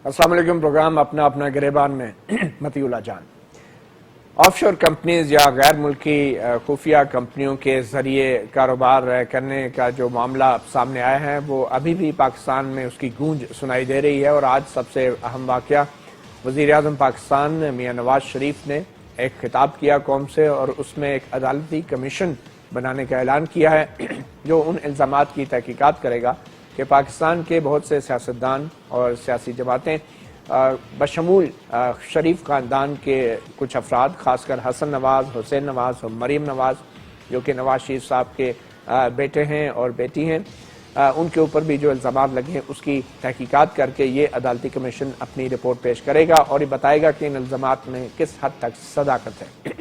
السلام علیکم. پروگرام اپنا اپنا گریبان میں متی اللہ جان. آف شور کمپنیز یا غیر ملکی خفیہ کمپنیوں کے ذریعے کاروبار کرنے کا جو معاملہ سامنے آیا ہے وہ ابھی بھی پاکستان میں اس کی گونج سنائی دے رہی ہے. اور آج سب سے اہم واقعہ، وزیر اعظم پاکستان میاں نواز شریف نے ایک خطاب کیا قوم سے اور اس میں ایک عدالتی کمیشن بنانے کا اعلان کیا ہے جو ان الزامات کی تحقیقات کرے گا کہ پاکستان کے بہت سے سیاستدان اور سیاسی جماعتیں بشمول شریف خاندان کے کچھ افراد، خاص کر حسن نواز، حسین نواز اور مریم نواز جو کہ نواز شریف صاحب کے بیٹے ہیں اور بیٹی ہیں، ان کے اوپر بھی جو الزامات لگے ہیں اس کی تحقیقات کر کے یہ عدالتی کمیشن اپنی رپورٹ پیش کرے گا اور یہ بتائے گا کہ ان الزامات میں کس حد تک صداقت ہے.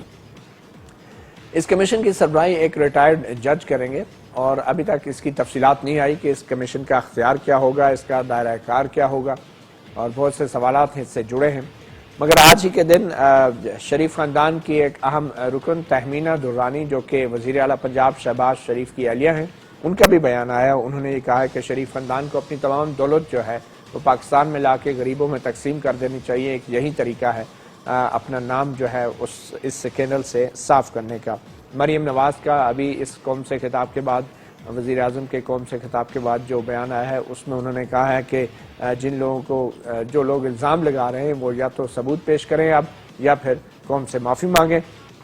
اس کمیشن کی سربراہی ایک ریٹائرڈ جج کریں گے اور ابھی تک اس کی تفصیلات نہیں آئی کہ اس کمیشن کا اختیار کیا ہوگا، اس کا دائرہ کار کیا ہوگا، اور بہت سے سوالات اس سے جڑے ہیں. مگر آج ہی کے دن شریف خاندان کی ایک اہم رکن تہمینہ درانی جو کہ وزیر اعلیٰ پنجاب شہباز شریف کی اہلیہ ہیں، ان کا بھی بیان آیا. انہوں نے یہ کہا ہے کہ شریف خاندان کو اپنی تمام دولت جو ہے وہ پاکستان میں لا کے غریبوں میں تقسیم کر دینی چاہیے. ایک یہی طریقہ ہے اپنا نام جو ہے اس سکینڈل سے صاف کرنے کا. مریم نواز کا ابھی اس قوم سے خطاب کے بعد، وزیر اعظم کے قوم سے خطاب کے بعد جو بیان آیا ہے اس میں انہوں نے کہا ہے کہ جن لوگوں کو جو لوگ الزام لگا رہے ہیں وہ یا تو ثبوت پیش کریں اب یا پھر قوم سے معافی مانگیں.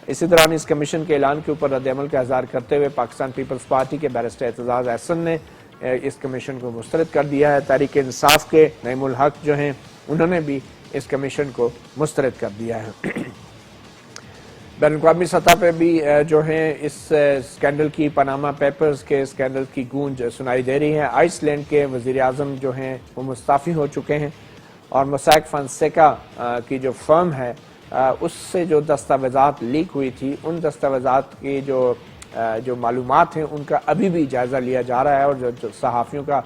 اسی دوران اس کمیشن کے اعلان کے اوپر رد عمل کا اظہار کرتے ہوئے پاکستان پیپلز پارٹی کے بیرسٹر اعتزاز احسن نے اس کمیشن کو مسترد کر دیا ہے. تحریک انصاف کے نعیم الحق جو ہیں انہوں نے بھی اس کمیشن کو مسترد کر دیا ہے. بین الاقوامی سطح پہ بھی جو ہیں اس اسکینڈل کی، پاناما پیپرز کے اسکینڈل کی گونج سنائی دے رہی ہے. آئس لینڈ کے وزیر اعظم جو ہیں وہ مستعفی ہو چکے ہیں اور موسیک فونسیکا کی جو فرم ہے اس سے جو دستاویزات لیک ہوئی تھی، ان دستاویزات کی جو معلومات ہیں ان کا ابھی بھی جائزہ لیا جا رہا ہے. اور جو صحافیوں کا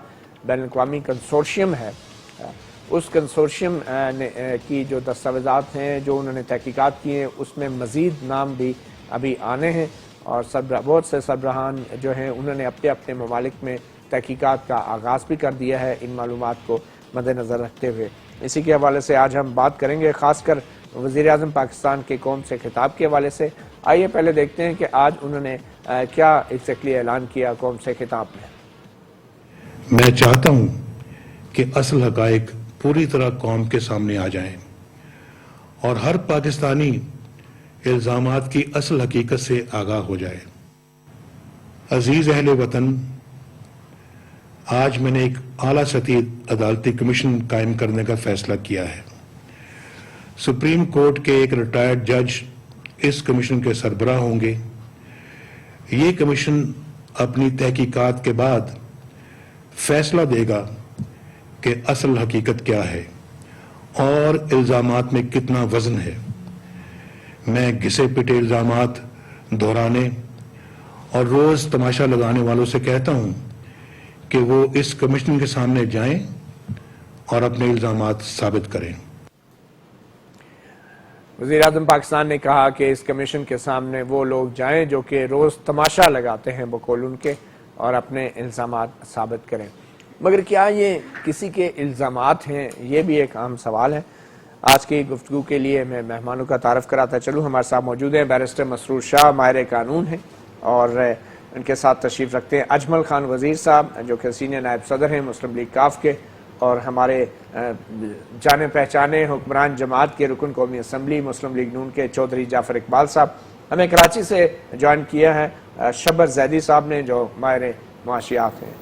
بین الاقوامی کنسورشیم ہے، اس کنسورشیم کی جو دستاویزات ہیں جو انہوں نے تحقیقات کی ہیں اس میں مزید نام بھی ابھی آنے ہیں. اور بہت سے سربراہان جو ہیں انہوں نے اپنے اپنے ممالک میں تحقیقات کا آغاز بھی کر دیا ہے ان معلومات کو مد نظر رکھتے ہوئے. اسی کے حوالے سے آج ہم بات کریں گے، خاص کر وزیر اعظم پاکستان کے قوم سے خطاب کے حوالے سے. آئیے پہلے دیکھتے ہیں کہ آج انہوں نے کیا ایگزیکٹلی اعلان کیا قوم سے خطاب میں. میں چاہتا ہوں کہ اصل حقائق پوری طرح قوم کے سامنے آ جائیں اور ہر پاکستانی الزامات کی اصل حقیقت سے آگاہ ہو جائے. عزیز اہل وطن، آج میں نے ایک اعلیٰ سطحی عدالتی کمیشن قائم کرنے کا فیصلہ کیا ہے. سپریم کورٹ کے ایک ریٹائرڈ جج اس کمیشن کے سربراہ ہوں گے. یہ کمیشن اپنی تحقیقات کے بعد فیصلہ دے گا کہ اصل حقیقت کیا ہے اور الزامات میں کتنا وزن ہے. میں گھسے پٹے الزامات دہرانے اور روز تماشا لگانے والوں سے کہتا ہوں کہ وہ اس کمیشن کے سامنے جائیں اور اپنے الزامات ثابت کریں. وزیر اعظم پاکستان نے کہا کہ اس کمیشن کے سامنے وہ لوگ جائیں جو کہ روز تماشا لگاتے ہیں بقول ان کے، اور اپنے الزامات ثابت کریں. مگر کیا یہ کسی کے الزامات ہیں؟ یہ بھی ایک اہم سوال ہے. آج کی گفتگو کے لیے میں مہمانوں کا تعارف کراتا چلوں. ہمارے ساتھ موجود ہیں بیرسٹر مسرور شاہ، ماہر قانون ہیں، اور ان کے ساتھ تشریف رکھتے ہیں اجمل خان وزیر صاحب جو کہ سینئر نائب صدر ہیں مسلم لیگ کاف کے، اور ہمارے جانے پہچانے حکمران جماعت کے رکن قومی اسمبلی مسلم لیگ نون کے چودھری جعفر اقبال صاحب. ہمیں کراچی سے جوائن کیا ہے شبر زیدی صاحب نے جو ماہر معاشیات ہیں.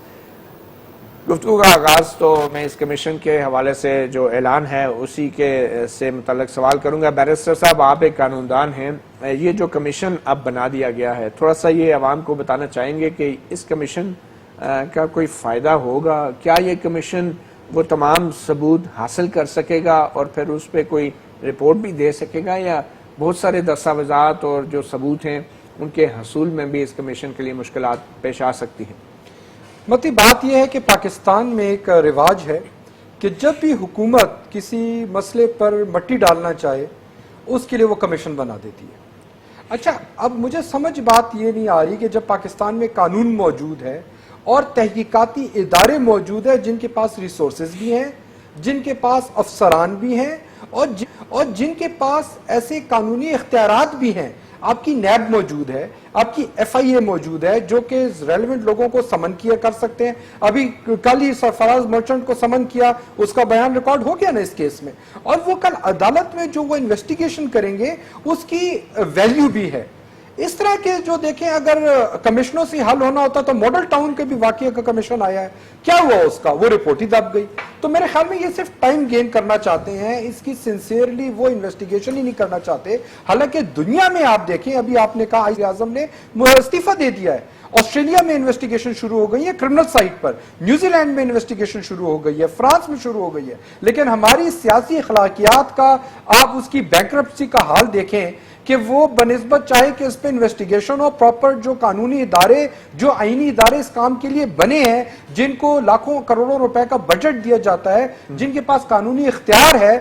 گفتگو کا آغاز تو میں اس کمیشن کے حوالے سے جو اعلان ہے اسی کے سے متعلق سوال کروں گا. بیرسٹر صاحب، آپ ایک قانوندان ہیں، یہ جو کمیشن اب بنا دیا گیا ہے تھوڑا سا یہ عوام کو بتانا چاہیں گے کہ اس کمیشن کا کوئی فائدہ ہوگا؟ کیا یہ کمیشن وہ تمام ثبوت حاصل کر سکے گا اور پھر اس پہ کوئی رپورٹ بھی دے سکے گا، یا بہت سارے دستاویزات اور جو ثبوت ہیں ان کے حصول میں بھی اس کمیشن کے لیے مشکلات پیش آ سکتی ہیں؟ متی، بات یہ ہے کہ پاکستان میں ایک رواج ہے کہ جب بھی حکومت کسی مسئلے پر مٹی ڈالنا چاہے اس کے لیے وہ کمیشن بنا دیتی ہے. اچھا، اب مجھے سمجھ بات یہ نہیں آ رہی کہ جب پاکستان میں قانون موجود ہے اور تحقیقاتی ادارے موجود ہیں جن کے پاس ریسورسز بھی ہیں، جن کے پاس افسران بھی ہیں اور جن کے پاس ایسے قانونی اختیارات بھی ہیں. آپ کی نیب موجود ہے, آپ کی ایف آئی اے موجود ہے جو کہ ریلیونٹ لوگوں کو سمن کیا کر سکتے ہیں. ابھی کل ہی سرفراز مرچنٹ کو سمن کیا, اس کا بیان ریکارڈ ہو گیا نا اس کیس میں, اور وہ کل عدالت میں جو وہ انویسٹیگیشن کریں گے اس کی ویلیو بھی ہے. اس طرح کے جو دیکھیں اگر کمیشنوں سے حل ہونا ہوتا تو ماڈل ٹاؤن کے بھی واقعہ کا کمیشن آیا ہے, کیا ہوا اس کا؟ وہ رپورٹ ہی دب گئی. تو میرے خیال میں یہ صرف ٹائم گین کرنا چاہتے ہیں, اس کی سنسیئرلی وہ انویسٹیگیشن ہی نہیں کرنا چاہتے. حالانکہ دنیا میں آپ دیکھیں, ابھی آپ نے کہا وزیر اعظم نے استعفیٰ دے دیا ہے, آسٹریلیا میں انویسٹیگیشن شروع ہو گئی ہے کرمنل سائٹ پر, نیوزی لینڈ میں انویسٹیگیشن شروع ہو گئی ہے, فرانس میں شروع ہو گئی ہے. لیکن ہماری سیاسی اخلاقیات کا آپ اس کی بینکرپسی کا حال دیکھیں کہ وہ بنسبت چاہے کہ اس پہ انویسٹیگیشن ہو, پراپر جو قانونی ادارے, جو آئینی ادارے اس کام کے لیے بنے ہیں, جن کو لاکھوں کروڑوں روپے کا بجٹ دیا جاتا ہے, جن کے پاس قانونی اختیار ہے.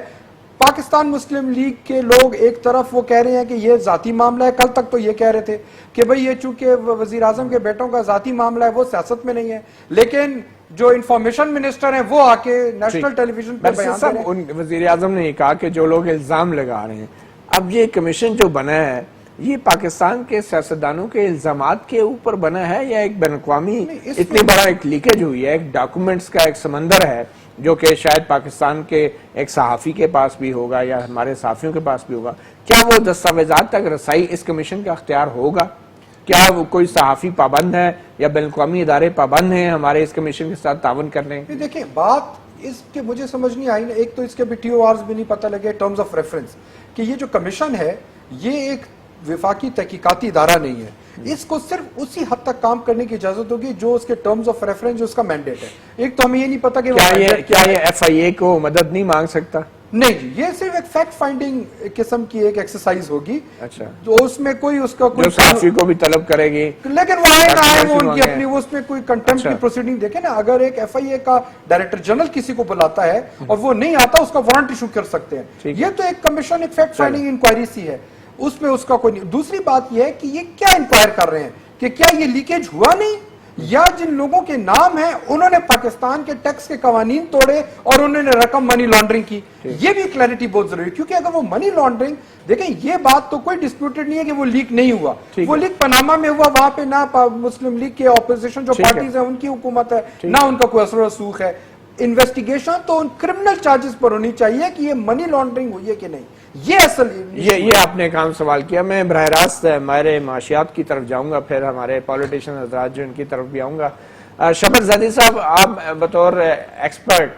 پاکستان مسلم لیگ کے لوگ ایک طرف وہ کہہ رہے ہیں کہ یہ ذاتی معاملہ ہے, کل تک تو یہ کہہ رہے تھے کہ بھئی یہ چونکہ وزیر اعظم کے بیٹوں کا ذاتی معاملہ ہے وہ سیاست میں نہیں ہے, لیکن جو انفارمیشن منسٹر ہیں وہ آ کے نیشنل ٹیلی ویژن پر بیان دے رہے ہیں. وزیر اعظم نے یہ کہا کہ جو لوگ الزام لگا رہے ہیں, اب یہ کمیشن جو بنا ہے یہ پاکستان کے سیاستدانوں کے الزامات کے اوپر بنا ہے یا ایک بین الاقوامی اتنی بڑا ایک لیکیج ہوئی ہے, ایک ڈاکومنٹس کا ایک سمندر ہے جو کہ شاید پاکستان کے ایک صحافی کے پاس بھی ہوگا یا ہمارے صحافیوں کے پاس بھی ہوگا, کیا وہ دستاویزات تک رسائی اس کمیشن کا اختیار ہوگا؟ کیا وہ کوئی صحافی پابند ہے یا بین الاقوامی ادارے پابند ہیں ہمارے اس کمیشن کے ساتھ تعاون کرنے؟ دیکھیں بات اس کے مجھے سمجھ نہیں آئی نا, ایک تو اس کے بھی ٹی او آرز بھی نہیں پتہ لگے, ٹرمز آف ریفرنس, کہ یہ جو کمیشن ہے یہ ایک وفاقی تحقیقاتی ادارہ نہیں ہے, اس کو صرف اسی حد تک کام کرنے کی اجازت ہوگی جو اس کے ٹرمز آف ریفرنس, جو اس کا مینڈیٹ ہے. ایک تو ہمیں یہ نہیں پتا کہ کیا یہ ایف آئی اے کو مدد نہیں مانگ سکتا؟ نہیں جی, یہ صرف ایک فیکٹ فائنڈنگ قسم کی ایک ایکسرسائز ہوگی. اچھا, تو اس میں کوئی اس کا کوئی صحافی کو بھی طلب کرے گی, لیکن وہ آئے نہ آئے وہ ان کی اپنی, وہ اس میں کوئی کنٹمپٹ کی پروسیڈنگ دیکھیں نا. اگر ایک ایف آئی اے کا ڈائریکٹر جنرل کسی کو بلاتا ہے اور وہ نہیں آتا, اس کا وارنٹ ایشو کر سکتے ہیں. یہ تو ایک کمیشن, ایک فیکٹ فائنڈنگ انکوائری سی ہے, اس میں اس کا کوئی نہیں. دوسری بات یہ ہے کہ یہ کیا انکوائر کر رہے ہیں کہ کیا یہ لیکیج ہوا نہیں, یا جن لوگوں کے نام ہیں انہوں نے پاکستان کے ٹیکس کے قوانین توڑے اور انہوں نے رقم منی لانڈرنگ کی. یہ بھی کلیئرٹی بہت ضروری ہے, کیونکہ اگر وہ منی لانڈرنگ, دیکھیں یہ بات تو کوئی ڈسپیوٹڈ نہیں ہے کہ وہ لیک نہیں ہوا, وہ لیک پاناما میں ہوا, وہاں پہ نہ مسلم لیگ کے اپوزیشن جو پارٹیز ہیں ان کی حکومت ہے, نہ ان کا کوئی اثر و رسوخ ہے. انویسٹیگیشن تو ان کرمنل چارجز پر ہونی چاہیے کہ یہ منی لانڈرنگ ہوئی ہے کہ نہیں. یہ اصل یہ آپ نے کام سوال کیا. میں براہ راست ہمارے معاشیات کی طرف جاؤں گا, پھر ہمارے پولیٹیشین حضرات جو ان کی طرف بھی آؤں گا. شمس زادی صاحب, آپ بطور ایکسپرٹ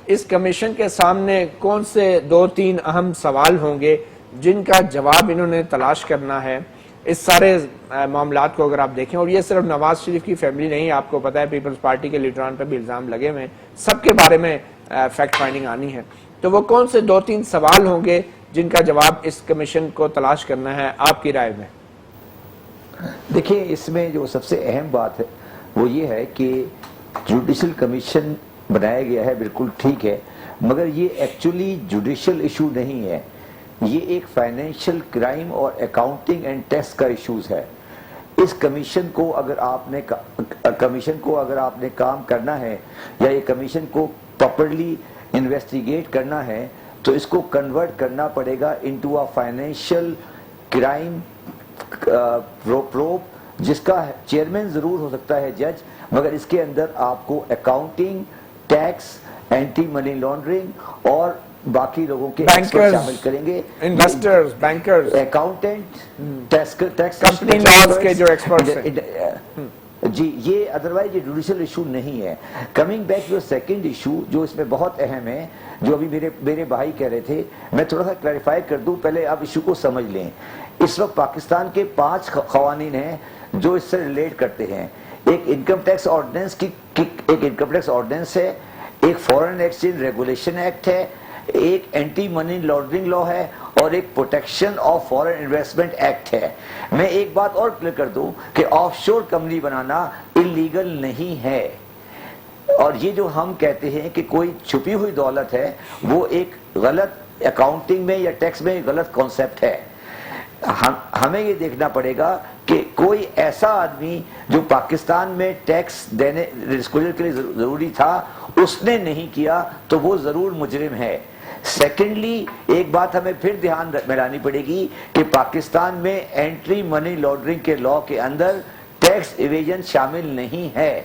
اس کمیشن کے سامنے کون سے 2-3 اہم سوال ہوں گے جن کا جواب انہوں نے تلاش کرنا ہے اس سارے معاملات کو اگر آپ دیکھیں؟ اور یہ صرف نواز شریف کی فیملی نہیں, آپ کو پتا ہے پیپلز پارٹی کے لیڈران پہ بھی الزام لگے ہوئے ہیں, سب کے بارے میں فیکٹ فائنڈنگ آنی ہے. تو وہ کون سے 2-3 سوال ہوں گے جن کا جواب اس کمیشن کو تلاش کرنا ہے آپ کی رائے میں؟ دیکھیں, اس میں جو سب سے اہم بات ہے وہ یہ ہے کہ جوڈیشل کمیشن بنایا گیا ہے, بالکل ٹھیک ہے, مگر یہ ایکچولی جوڈیشل ایشو نہیں ہے, یہ ایک فائنینشیل کرائم اور اکاؤنٹنگ اینڈ ٹیکس کا ایشوز ہے. اس کمیشن کو اگر آپ نے کام کرنا ہے یا یہ کمیشن کو پراپرلی انویسٹیگیٹ کرنا ہے تو اس کو کنورٹ کرنا پڑے گا into a financial crime probe, جس کا چیئرمین ضرور ہو سکتا ہے جج, مگر اس کے اندر آپ کو accounting, tax, anti money laundering اور باقی لوگوں کے شامل کریں گے, investors, bankers, accountant, tax company laws کے جو ایکسپرٹس ہیں. جی, یہ ادروائز یہ جوڈیشل ایشو نہیں ہے. Coming back to second issue جو اس میں بہت اہم ہے, جو ابھی میرے بھائی کہہ رہے تھے, میں تھوڑا سا کلیریفائی کر دوں, پہلے آپ ایشو کو سمجھ لیں. اس وقت پاکستان کے 5 قوانین ہیں جو اس سے ریلیٹ کرتے ہیں. ایک انکم ٹیکس آرڈیننس ہے, ایک فورن ایکسچینج ریگولیشن ایکٹ ہے, ایک اینٹی منی لانڈرنگ لا ہے, اور ایک protection of foreign investment act ہے. میں ایک بات اور کلیئر کر دوں کہ آف شور کمپنی بنانا انلیگل نہیں ہے, اور یہ جو ہم کہتے ہیں کہ کوئی چھپی ہوئی دولت ہے وہ ایک غلط اکاؤنٹنگ میں یا ٹیکس میں غلط کانسیپٹ ہے. ہمیں یہ دیکھنا پڑے گا کہ کوئی ایسا آدمی جو پاکستان میں ٹیکس دینے ڈسکلوجر کے لیے ضروری تھا اس نے نہیں کیا تو وہ ضرور مجرم ہے. سیکنڈلی ایک بات ہمیں پھر دھیان میں لانی پڑے گی کہ پاکستان میں اینٹی منی لانڈرنگ کے لا کے اندر ٹیکس ایویژن شامل نہیں ہے.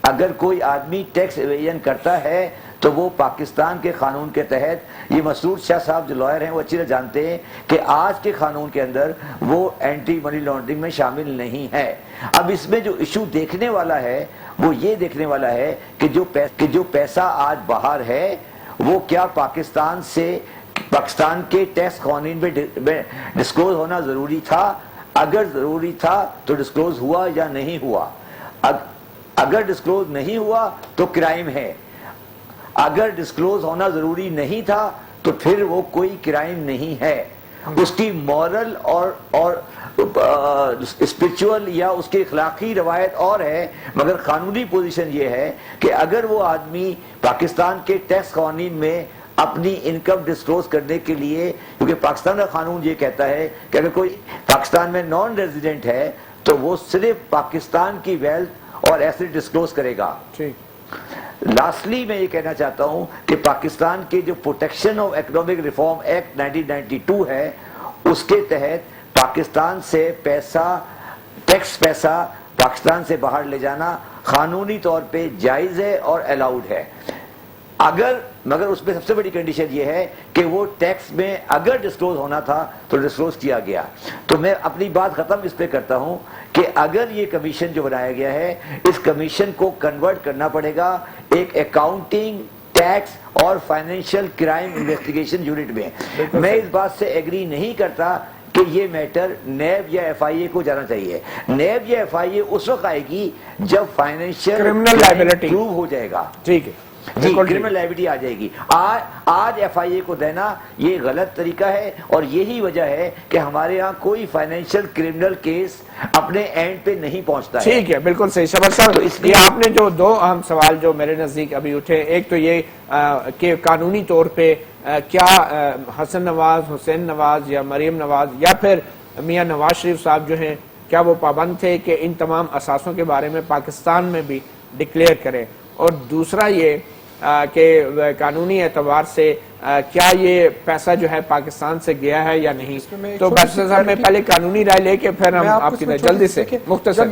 اگر کوئی آدمی ٹیکس ایویژن کرتا ہے تو وہ پاکستان کے قانون کے تحت، یہ مسعود شاہ صاحب جو لائر ہیں وہ اچھی طرح جانتے ہیں کہ آج کے قانون کے اندر وہ اینٹی منی لانڈرنگ میں شامل نہیں ہے. اب اس میں جو ایشو دیکھنے والا ہے وہ یہ دیکھنے والا ہے کہ جو پیسہ آج باہر ہے وہ کیا پاکستان کے ٹیکس قوانین میں ڈسکلوز ہونا ضروری تھا. اگر ضروری تھا تو ڈسکلوز ہوا یا نہیں ہوا. اگر ڈسکلوز نہیں ہوا تو کرائم ہے. اگر ڈسکلوز ہونا ضروری نہیں تھا تو پھر وہ کوئی کرائم نہیں ہے. اس کی مورل اور اسپرچول یا اس کی اخلاقی روایت اور ہے، مگر قانونی پوزیشن یہ ہے کہ اگر وہ آدمی پاکستان کے ٹیکس قوانین میں اپنی انکم ڈسکلوز کرنے کے لیے، کیونکہ پاکستان کا قانون یہ کہتا ہے کہ اگر کوئی پاکستان میں نان ریزیڈنٹ ہے تو وہ صرف پاکستان کی ویلتھ اور ایسٹ ڈسکلوز کرے گا. لاسٹلی میں یہ کہنا چاہتا ہوں کہ پاکستان کے جو protection of economic reform act 1992 ہے اس کے تحت پاکستان سے ٹیکس پیسہ پاکستان سے باہر لے جانا قانونی طور پہ جائز ہے اور الاؤڈ ہے. مگر اس میں سب سے بڑی کنڈیشن یہ ہے کہ وہ ٹیکس میں اگر ڈسکلوز ہونا تھا تو ڈسکلوز کیا گیا. تو میں اپنی بات ختم اس پہ کرتا ہوں کہ اگر یہ کمیشن جو بنایا گیا ہے اس کمیشن کو کنورٹ کرنا پڑے گا ایک اکاؤنٹنگ، ٹیکس اور فائنینشیل کرائم انویسٹیگیشن یونٹ میں. میں اس بات سے ایگری نہیں کرتا کہ یہ میٹر نیب یا ایف آئی اے کو جانا چاہیے. نیب یا ایف آئی اے اس وقت آئے گی جب فائنینشیل کرمنل لائبلٹی پروو ہو جائے گا. ٹھیک ہے جی، کرمنل لائبلٹی آ جائے گی. آج ایف آئی اے کو دینا یہ غلط طریقہ ہے اور یہی وجہ ہے کہ ہمارے یہاں کوئی فائنینشیل کرمنل کیس اپنے اینڈ پہ نہیں پہنچتا ہے. ٹھیک ہے، بالکل صحیح. شبر صاحب، یہ آپ نے جو دو اہم سوال جو میرے نزدیک ابھی اٹھے، ایک تو یہ کہ قانونی طور پہ کیا حسن نواز، حسین نواز یا مریم نواز یا پھر میاں نواز شریف صاحب جو ہیں کیا وہ پابند تھے کہ ان تمام اثاثوں کے بارے میں پاکستان میں بھی ڈکلیئر کریں، اور دوسرا یہ کہ قانونی اعتبار سے کیا یہ پیسہ جو ہے پاکستان سے گیا ہے یا نہیں. تو برسر صاحب میں پہلے قانونی رائے لے کے پھر ہم آپ کی جلدی سے مختصر.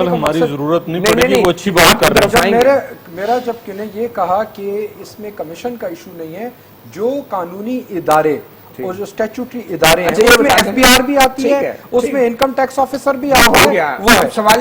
ہماری ضرورت نہیں پڑے گی، وہ اچھی بات کر رہے ہیں. میرا جب یہ کہا کہ اس میں کمیشن کا ایشو نہیں ہے، جو قانونی ادارے اور جو اسٹیچوٹری ادارے ہیں اس میں ایف بی آر بھی آتی ہے، اس میں انکم ٹیکس آفیسر بھی آتا ہے. وہ سوال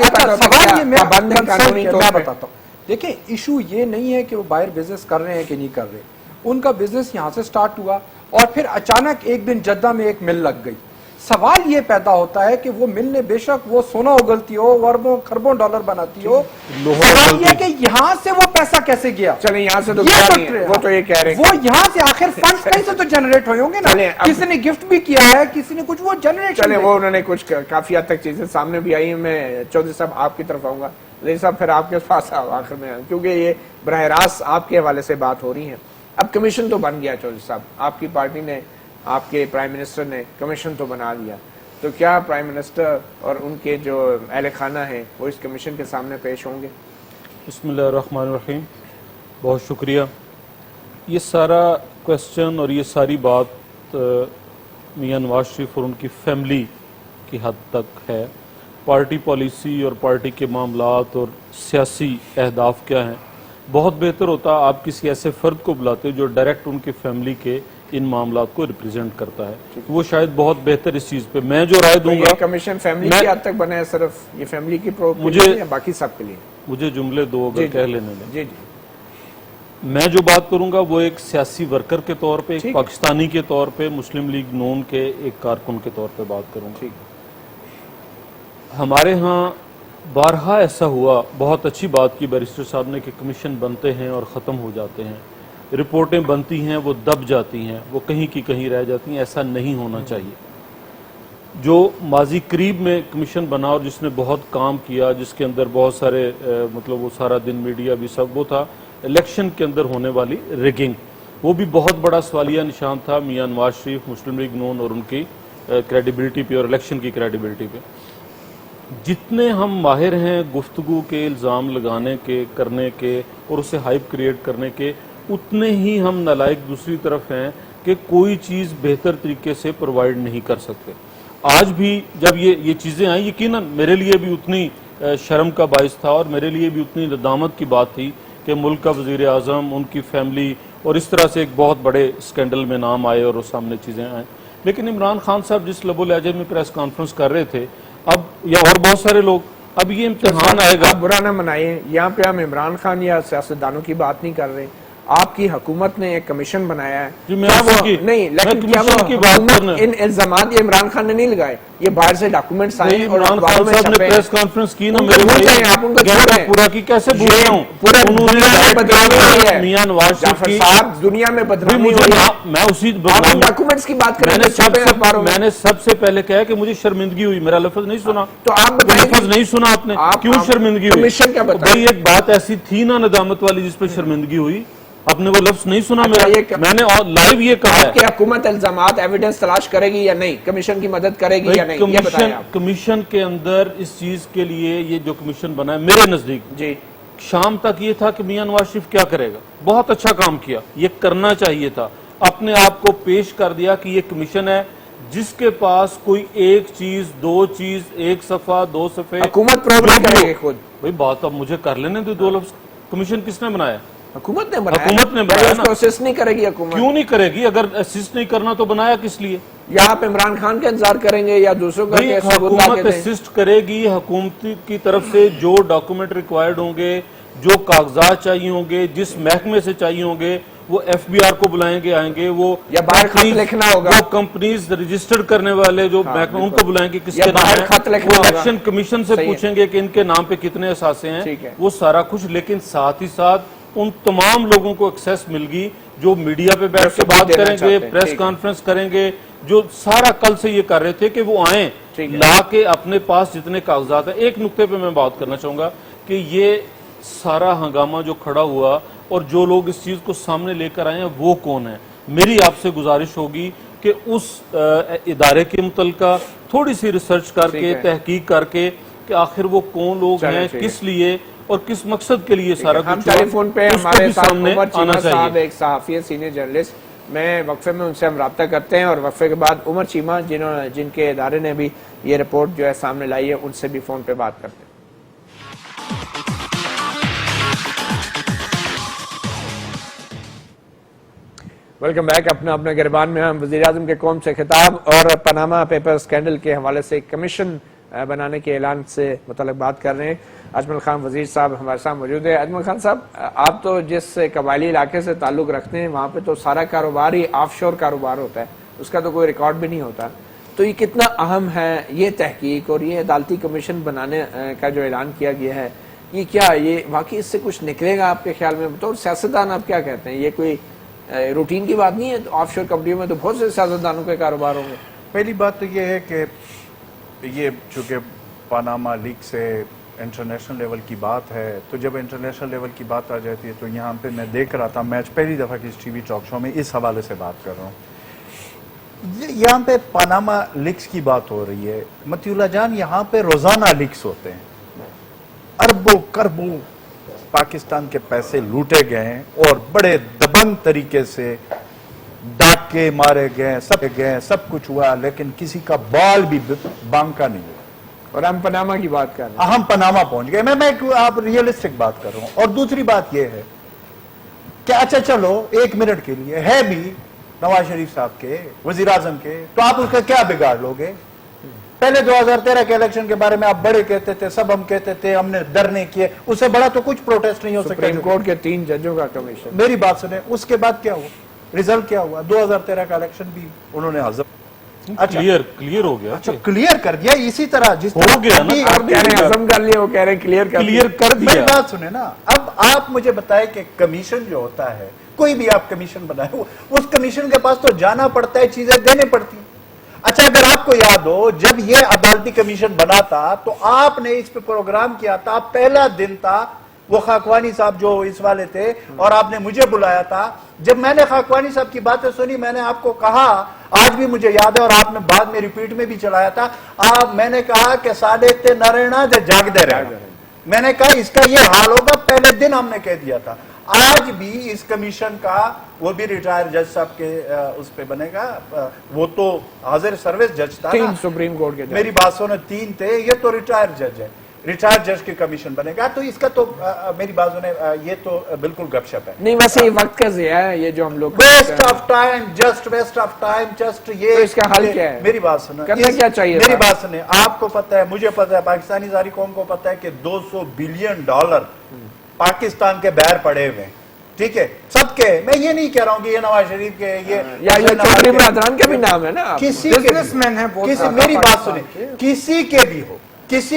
یہ میں بتاتا ہوں. دیکھیں ایشو یہ نہیں ہے کہ وہ باہر بزنس کر رہے ہیں کہ نہیں کر رہے. ان کا بزنس یہاں سے سٹارٹ ہوا اور پھر اچانک ایک دن جدہ میں ایک مل لگ گئی. سوال یہ پیدا ہوتا ہے کہ وہ مل نے بے شک وہ سونا اگلتی ہو، اربوں خربوں ڈالر بناتی ہو، سوال یہ کہ یہاں سے وہ پیسہ کیسے گیا. چلیں یہاں سے تو وہ تو یہ کہہ رہے ہیں وہ یہاں سے آخر فنڈز کہیں سے تو جنریٹ ہوئے ہوں گے نا. کسی نے گفٹ بھی کیا ہے، کسی نے کچھ، وہ جنریٹ. چلیں وہ انہوں نے کچھ کافی حد تک چیزیں سامنے بھی آئی ہیں. میں چودھری صاحب آپ کی طرف آؤں گا، لیکن صاحب پھر آپ کے پاس آخر میں، کیونکہ یہ براہ راست آپ کے حوالے سے بات ہو رہی ہے. اب کمیشن تو بن گیا چودھری صاحب، آپ کی پارٹی نے، آپ کے پرائم منسٹر نے کمیشن تو بنا دیا، تو کیا پرائم منسٹر اور ان کے جو اہل خانہ ہیں وہ اس کمیشن کے سامنے پیش ہوں گے؟ بسم اللہ الرحمن الرحیم. بہت شکریہ. یہ سارا کوسچن اور یہ ساری بات میاں نواز شریف اور ان کی فیملی کی حد تک ہے. پارٹی پالیسی اور پارٹی کے معاملات اور سیاسی اہداف کیا ہیں، بہت بہتر ہوتا آپ کسی ایسے فرد کو بلاتے جو ڈائریکٹ ان کی فیملی کے ان معاملات کو ریپریزنٹ کرتا ہے. وہ شاید بہت بہتر اس چیز پہ. میں جو رائے دوں گا، کمیشن فیملی کی حد تک بنا ہے، صرف یہ فیملی کی پروبلم ہے، باقی سب کے لیے. مجھے جملے دو اگر کہہ لینے دیں. جی جی. میں جو بات کروں گا وہ ایک سیاسی ورکر کے طور پہ، ایک پاکستانی کے طور پہ، مسلم لیگ نون کے ایک کارکن کے طور پہ بات کروں گا. ہمارے ہاں بارہا ایسا ہوا، بہت اچھی بات کی بیرسٹر صاحب نے کہ کمیشن بنتے ہیں اور ختم ہو جاتے ہیں، رپورٹیں بنتی ہیں وہ دب جاتی ہیں، وہ کہیں کی کہیں رہ جاتی ہیں. ایسا نہیں ہونا چاہیے. جو ماضی قریب میں کمیشن بنا اور جس نے بہت کام کیا، جس کے اندر بہت سارے مطلب وہ سارا دن میڈیا بھی سب، وہ تھا الیکشن کے اندر ہونے والی ریگنگ. وہ بھی بہت بڑا سوالیہ نشان تھا میاں نواز شریف، مسلم لیگ نون اور ان کی کریڈیبلٹی پہ اور الیکشن کی کریڈیبلٹی پہ. جتنے ہم ماہر ہیں گفتگو کے، الزام لگانے کے، کرنے کے اور اسے ہائپ کریٹ کرنے کے، اتنے ہی ہم نالائق دوسری طرف ہیں کہ کوئی چیز بہتر طریقے سے پرووائڈ نہیں کر سکتے. آج بھی جب یہ چیزیں آئیں، یقیناً میرے لیے بھی اتنی شرم کا باعث تھا اور میرے لیے بھی اتنی ندامت کی بات تھی کہ ملک کا وزیر اعظم، ان کی فیملی اور اس طرح سے ایک بہت بڑے سکینڈل میں نام آئے اور سامنے چیزیں آئیں. لیکن عمران خان صاحب جس لب و لہجے میں پریس کانفرنس کر رہے تھے، اب یا اور بہت سارے لوگ، اب یہ امتحان آئے گا. آپ برا نہ منائیں، یہاں پہ ہم عمران خان یا سیاستدانوں کی بات نہیں کر رہے. آپ کی حکومت نے ایک کمیشن بنایا ہے. جی میں نہیں، لیکن کیا وہ حکومت ان الزامات یہ عمران خان نے نہیں لگائے؟ یہ باہر سے ڈاکومنٹس آئے اور عمران خان صاحب نے پریس کانفرنس کی نا، میرے بھائی آپ ان کو چھوڑیں. پورا کی کیسے بھول رہا ہوں؟ پورے دنیا میں بدنامی ہوئی ہے میاں نواز شریف کی، دنیا میں بدنامی ہوئی ہے. میں اسی ڈاکومنٹس کی بات کریں، میں نے سب سے پہلے کہا کہ مجھے شرمندگی ہوئی. میرا لفظ نہیں سنا تو آپ لفظ نہیں سنا آپ نے، کیوں شرمندگی ہوئی؟ کمیشن کیا بتائیں؟ بھائی ایک بات ایسی تھی نا ندامت والی جس پہ شرمندگی ہوئی، آپ نے وہ لفظ نہیں سنا. میں نے لائیو یہ کہا ہے کہ حکومت الزامات ایویڈنس تلاش کرے گی یا نہیں، کمیشن کی مدد کرے گی یا نہیں، یہ بتائیں آپ. کمیشن کے اندر اس چیز کے لیے یہ جو کمیشن بنا ہے، میرے نزدیک جی شام تک یہ تھا کہ میاں نواز شریف کیا کرے گا. بہت اچھا کام کیا، یہ کرنا چاہیے تھا. اپنے آپ کو پیش کر دیا کہ یہ کمیشن ہے جس کے پاس کوئی ایک چیز، دو چیز، ایک صفحہ، دو صفحے. حکومت پروو نہیں کرے گی خود. بھائی بات اب مجھے کر لینے دو. دو لفظ کمیشن کس نے بنایا؟ حکومت نے بنایا. حکومت نے بنایا نا. اسسٹ نہیں کرے گی حکومت. کیوں نہیں کرے گی؟ اگر اسسٹ نہیں کرنا تو بنایا کس لیے؟ یا آپ عمران خان کا انتظار کریں گے یا دوسروں کا؟ حکومت اسسٹ کرے گی. حکومت کی طرف سے جو ڈاکومنٹ ریکوائرڈ ہوں گے، جو کاغذات چاہیے ہوں گے، جس محکمے سے چاہیے ہوں گے، وہ ایف بی آر کو بلائیں گے، آئیں گے. وہ یا باہر خط لکھنا ہوگا، جو کمپنیز رجسٹر کرنے والے جو محکمے، ان کو بلائیں گے. کس کے نام ہے؟ وہ الیکشن کمیشن سے پوچھیں گے کہ ان کے نام پہ کتنے اثاثے ہیں، وہ سارا کچھ. لیکن ساتھ ہی ساتھ ان تمام لوگوں کو ایکسیس مل گئی جو میڈیا پہ بیٹھ کے بات کریں گے، پریس کانفرنس کریں گے، جو سارا کل سے یہ کر رہے تھے کہ وہ آئیں لا کے اپنے پاس جتنے کاغذات ہیں. ایک نقطے پہ میں بات کرنا چاہوں گا کہ یہ سارا ہنگامہ جو کھڑا ہوا اور جو لوگ اس چیز کو سامنے لے کر آئے ہیں وہ کون ہیں. میری آپ سے گزارش ہوگی کہ اس ادارے کے متعلقہ تھوڑی سی ریسرچ کر کے، تحقیق کر کے کہ آخر وہ کون لوگ ہیں، کس لیے اور کس مقصد کے لیے سارا کچھ. ہم ٹیلی فون پہ ہمارے ساتھ عمر چیمہ صاحب ایک صحافی ہے، سینئر جرنلسٹ. میں وقفے میں ان سے ہم رابطہ کرتے ہیں اور وقفے کے بعد عمر چیمہ جن کے ادارے نے بھی یہ رپورٹ جو ہے سامنے لائی ہے، ان سے بھی فون پہ بات کرتے ہیں. Welcome back. اپنا گربان میں ہم وزیر اعظم کے قوم سے خطاب اور پاناما پیپر سکینڈل کے حوالے سے کمیشن بنانے کے اعلان سے متعلق بات کر رہے ہیں. اجمل خان وزیر صاحب ہمارے ساتھ موجود ہے. اجمل خان صاحب، آپ تو جس قبائلی علاقے سے تعلق رکھتے ہیں وہاں پہ تو سارا کاروبار ہی آف شور کاروبار ہوتا ہے، اس کا تو کوئی ریکارڈ بھی نہیں ہوتا. تو یہ کتنا اہم ہے یہ تحقیق اور یہ عدالتی کمیشن بنانے کا جو اعلان کیا گیا ہے، یہ کیا یہ واقعی اس سے کچھ نکلے گا آپ کے خیال میں؟ بطور سیاستدان آپ کیا کہتے ہیں؟ یہ کوئی روٹین کی بات نہیں ہے؟ آف شور کمپنیوں میں تو بہت سے سیاستدانوں کے کاروبار ہوں گے. پہلی بات تو یہ ہے کہ یہ چونکہ پاناما لیک سے انٹرنیشنل لیول کی بات ہے، تو جب انٹرنیشنل لیول کی بات آ جاتی ہے تو یہاں پہ میں دیکھ رہا تھا میچ پہلی دفعہ کی اس ٹی وی ٹاک شو میں اس حوالے سے بات کر رہا ہوں. یہاں پہ پاناما لیکس کی بات ہو رہی ہے. متی اللہ جان، یہاں پہ روزانہ لیکس ہوتے ہیں، اربوں کربوں پاکستان کے پیسے لوٹے گئے ہیں اور بڑے دبنگ طریقے سے ڈاکے مارے گئے، سب کچھ ہوا، لیکن کسی کا بال بھی بانکا نہیں ہوا. اور ہم پاناما کی بات کر رہے ہیں. ہم پاناما پہنچ گئے. میں آپ ریئلسٹک بات کر رہا ہوں. اور دوسری بات یہ ہے کہ اچھا چلو ایک منٹ کے لیے ہے بھی نواز شریف صاحب کے، وزیر اعظم کے، تو آپ اس کا کیا بگاڑ لوگے؟ پہلے 2013 کے الیکشن کے بارے میں آپ بڑے کہتے تھے، سب ہم کہتے تھے، ہم نے دھرنے کیے، اس سے بڑا تو کچھ پروٹیسٹ نہیں ہو سکتا. سپریم کورٹ کے 3 ججوں کا کمیشن. میری بات سنیں، اس کے بعد کیا ہوا؟ ریزلٹ کیا ہوا؟ 2013 کا الیکشن بھی انہوں نے حذف. کلیئر ہو گیا. اچھا کلیئر کر دیا. اسی طرح جس ہو گیا نا، آپ کہہ رہے ہیں حذف کر لیا، وہ کہہ رہے ہیں کلیئر کر دیا. میری بات سنیں نا. اب آپ مجھے بتائیں کہ کمیشن جو ہوتا ہے، کوئی بھی آپ کمیشن بنائے، اس کمیشن کے پاس تو جانا پڑتا ہے، چیزیں دینے پڑتی ہیں. اچھا اگر آپ کو یاد ہو، جب یہ عدالتی کمیشن بنا تھا تو آپ نے اس پہ پروگرام کیا تھا، پہلا دن تھا، وہ خاکوانی صاحب جو اس والے تھے، اور آپ نے مجھے بلایا تھا جب میں نے خاکوانی صاحب کی باتیں سنی میں نے آپ کو کہا, آج بھی مجھے یاد ہے اور آپ نے بعد میں ریپیٹ میں بھی چلایا تھا, میں نے کہا کہ ساڑھے تے نہ رہنا دے جاگ دے رہنا. میں نے کہا اس کا یہ حال ہوگا, پہلے دن ہم نے کہہ دیا تھا. آج بھی اس کمیشن کا, وہ بھی ریٹائر جج صاحب کے اس پہ بنے گا, وہ تو حاضر سروس جج تھا, 3 سپریم کورٹ کے جج. میری بات سنیں 3 تھے, یہ تو ریٹائر جج ہے, ریٹائر جج کی کمیشن بنے گا. تو اس کا تو میری بات سنیں, یہ تو بالکل گپ شپ ہے. نہیں ویسے یہ وقت کا ضیاع ہے یہ جو ہم لوگ waste of time, just waste of time, just یہ. تو اس کا حل کیا ہے؟ میری بات سنیں, کرنا کیا چاہیے؟ میری بات سنیں, آپ کو پتہ ہے, مجھے پتہ ہے, پاکستانی ساری قوم کو پتہ ہے کہ $200 بلین پاکستان کے باہر پڑے ہوئے ہیں. ٹھیک ہے, سب کے, میں یہ نہیں کہہ رہا ہوں کہ یہ نواز شریف کے, یا یہ چودھری برادران کا بھی نام ہے نا, کسی کے بزنس مین ہے بہت. میری بات سنیں, کسی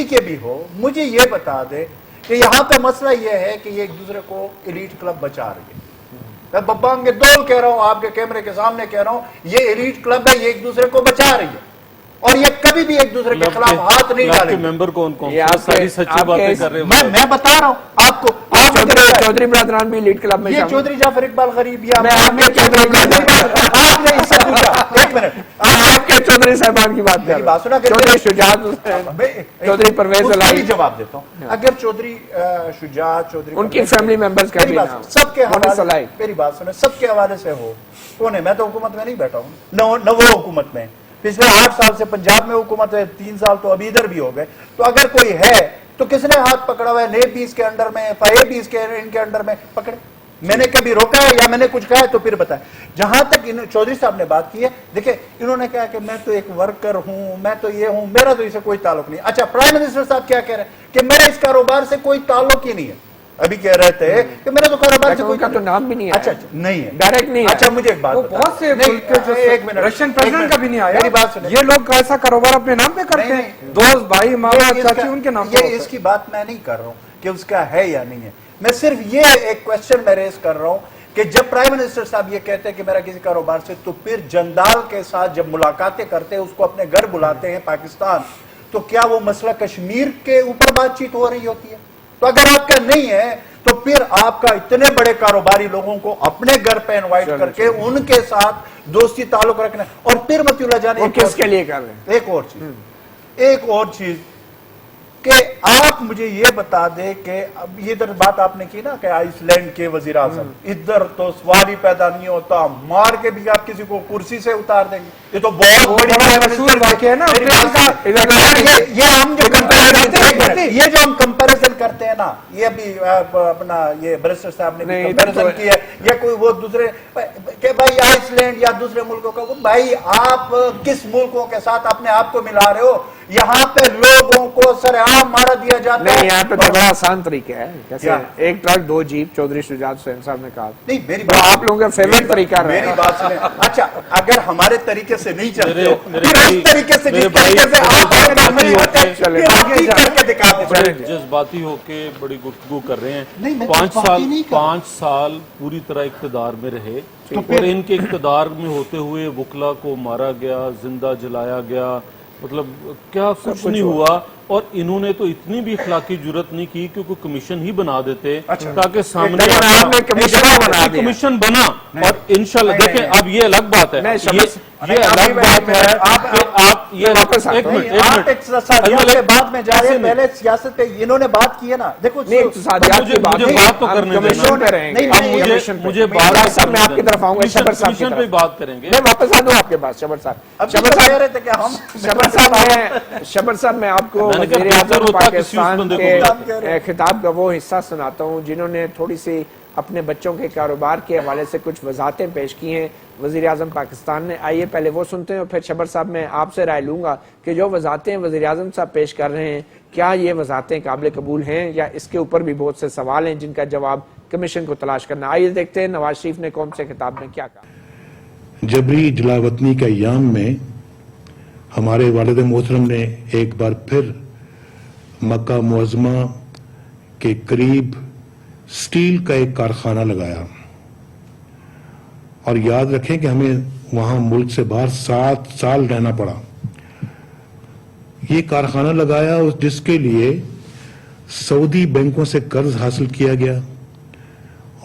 کے بھی ہو, مجھے یہ بتا دے کہ یہاں پہ مسئلہ یہ ہے کہ یہ ایک دوسرے کو ایلیٹ کلب بچا رہی ہے. میں ببانگ کے دول کہہ رہا ہوں, آپ کے کیمرے کے سامنے کہہ رہا ہوں, یہ ایلیٹ کلب ہے, یہ ایک دوسرے کو بچا رہی ہے اور یہ کبھی بھی ایک دوسرے کے خلاف ہاتھ نہیں ڈالیں گے. ممبر کون یہ آپ ساری سچی باتیں کر رہے ہیں. میں بتا رہا ہوں آپ کو, چودھری برادران بھی لیڈ کلب میں یہ چودھری جعفر اقبال غریب, یا میں آپ کے چودھری برادران, آپ نے اس سے پوچھا, ایک منٹ, آپ کے چودھری صاحبان کی بات کر میری بات سنا, چودھری شجاعت, چودھری پرویز الہی, جواب دیتا ہوں. اگر چودھری شجاعت, چودھری ان کی فیملی ممبرز کا بھی نام, سب کے حوالے, میری بات سنیں, سب کے حوالے سے ہو, کون ہے؟ میں تو حکومت میں نہیں بیٹھا ہوں, نہ وہ حکومت میں, پچھلے 8 سال سے پنجاب میں حکومت ہے, 3 سال تو ابھی ادھر بھی ہو گئے. تو اگر کوئی ہے تو کس نے ہاتھ پکڑا ہوا ہے؟ نیب بھی اس کے انڈر میں, FIA بھی ان کے انڈر میں, پکڑے. میں نے کبھی روکا ہے یا میں نے کچھ کہا ہے تو پھر بتائیں. جہاں تک چودھری صاحب نے بات کی ہے, دیکھیں انہوں نے کہا کہ میں تو ایک ورکر ہوں, میں تو یہ ہوں, میرا تو اسے کوئی تعلق نہیں. اچھا, پرائم منسٹر صاحب کیا کہہ رہے ہیں کہ میرا اس کاروبار سے کوئی تعلق ہی نہیں ہے. ابھی کہہ رہے تھے کہ میرا تو کاروبار سے کوئی کا تو نام بھی نہیں ہے. اچھا نہیں ہے, ڈائریکٹ نہیں ہے. اچھا مجھے ایک بات, بہت سے ملک کے جو ایک منٹ, رشین پریزیڈنٹ کا بھی نہیں آیا. میری بات سنیں, یہ لوگ ایسا کاروبار اپنے نام پہ کرتے ہیں, دوست بھائی ماما چاچی ان کے نام پہ. یہ اس کی بات میں نہیں کر رہا ہوں کہ اس کا ہے یا نہیں ہے, میں صرف یہ ایک کوشچن میں ریز کر رہا ہوں کہ جب پرائم منسٹر صاحب یہ کہتے ہیں کہ میرا کسی کاروبار سے, تو پھر جندال کے ساتھ جب ملاقاتیں کرتے ہیں, اس کو اپنے گھر بلاتے ہیں پاکستان, تو کیا وہ مسئلہ کشمیر کے اوپر بات چیت ہو رہی ہوتی ہے؟ تو اگر آپ کا نہیں ہے تو پھر آپ کا اتنے بڑے کاروباری لوگوں کو اپنے گھر پہ انوائٹ کر کے ان کے ساتھ دوستی تعلق رکھنا, اور پھر متی اللہ جانے کس کے لیے کر رہے ہیں؟ ایک اور چیز کہ آپ مجھے یہ بتا دے کہ اب یہ ادھر بات آپ نے کی نا کہ آئس لینڈ کے وزیر اعظم, ادھر تو سوال ہی پیدا نہیں ہوتا, مار کے بھی آپ کسی کو کرسی سے اتار دیں گے. یہ تو بہت بڑی مشہور واقعہ ہے نا. یہ جو ہم کمپیریزن کرتے ہیں نا, یہ ابھی اپنا یہ برسٹر صاحب نے کمپیریزن کی ہے, یا کوئی وہ دوسرے کہ بھائی آئس لینڈ یا دوسرے ملکوں کا, بھائی آپ کس ملکوں کے ساتھ اپنے آپ کو ملا رہے ہو؟ یہاں پہ لوگوں کو سرعام مارا دیا جاتا ہے. نہیں, یہاں پہ تو بڑا آسان طریقہ ہے, جیسے 1 ٹرک 2 جیپ. چودھری شجاعت حسین صاحب نے کہا نہیں, میری بات آپ لوگوں کا فیوریٹ طریقہ رہا ہے. میری بات سنیں, اچھا اگر ہمارے طریقے سے نہیں چلتے ہو, میرے پھر اس طریقے سے جس طریقے سے آپ چلے کر کے دکھا دیں. بڑے جذباتی ہو کے بڑی گفتگو کر رہے ہیں. 5 سال پوری طرح اقتدار میں رہے, اور ان کے اقتدار میں ہوتے ہوئے وکلا کو مارا گیا, زندہ جلایا گیا, مطلب کیا کچھ نہیں ہوا. اور انہوں نے تو اتنی بھی اخلاقی جرت نہیں کی کہ کوئی کمیشن ہی بنا دیتے تاکہ سامنے کمیشن بنا. اور انشاءاللہ دیکھیں, اب یہ الگ بات ہے, یہ الگ بات ہے کہ آپ یہ بعد میں جا رہے ہیں, پہلے سیاست پہ انہوں نے بات کی ہے نا. دیکھو مجھے بات تو کرنے دیں, مجھے بات میں آپ کی طرف آؤں گا, شبر صاحب کمیشن پہ بات کریں گے. میں واپس آ دوں آپ کے پاس. شبر صاحب میں آپ کو وزیر اعظم پاکستان کے خطاب کا وہ حصہ سناتا ہوں جنہوں نے تھوڑی سی اپنے بچوں کے کاروبار کے حوالے سے کچھ وضاحتیں پیش کی ہیں وزیر اعظم پاکستان نے. آئیے پہلے وہ سنتے ہیں, اور پھر شبر صاحب میں آپ سے رائے لوں گا کہ جو وضاحتیں وزیر اعظم صاحب پیش کر رہے ہیں, کیا یہ وضاحتیں قابل قبول ہیں, یا اس کے اوپر بھی بہت سے سوال ہیں جن کا جواب کمیشن کو تلاش کرنا. آئیے دیکھتے ہیں نواز شریف نے قوم سے خطاب میں کیا کہا. جبری جلاوطنی کے ایام میں ہمارے والد محترم نے ایک بار پھر مکہ معظمہ کے قریب سٹیل کا ایک کارخانہ لگایا, اور یاد رکھیں کہ ہمیں وہاں ملک سے باہر 7 سال رہنا پڑا. یہ کارخانہ لگایا جس کے لیے سعودی بینکوں سے قرض حاصل کیا گیا,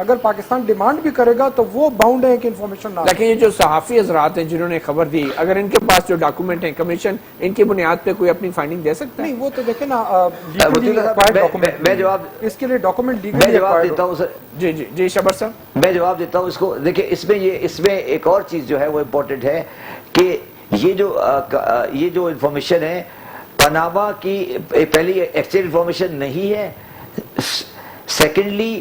اگر پاکستان ڈیمانڈ بھی کرے گا تو وہ باؤنڈ ہے کہ انفارمیشن نہ. لیکن یہ جو صحافی حضرات ہیں جنہوں نے خبر دی, اگر ان کے پاس جو ڈاکومنٹ ہیں, کمیشن ان کی بنیاد پہ کوئی اپنی فائنڈنگ دے سکتا ہے؟ نہیں, وہ تو دیکھیں نا, میں جواب اس کے لیے ڈاکومنٹ میں جواب دیتا ہوں سر. جی جی جی شبر صاحب, میں جواب دیتا ہوں اس کو. دیکھیں اس میں ایک اور چیز جو ہے وہ امپورٹنٹ ہے کہ یہ جو انفارمیشن ہے پاناما کی, پہلی ایکسچینج انفارمیشن نہیں ہے. سیکنڈلی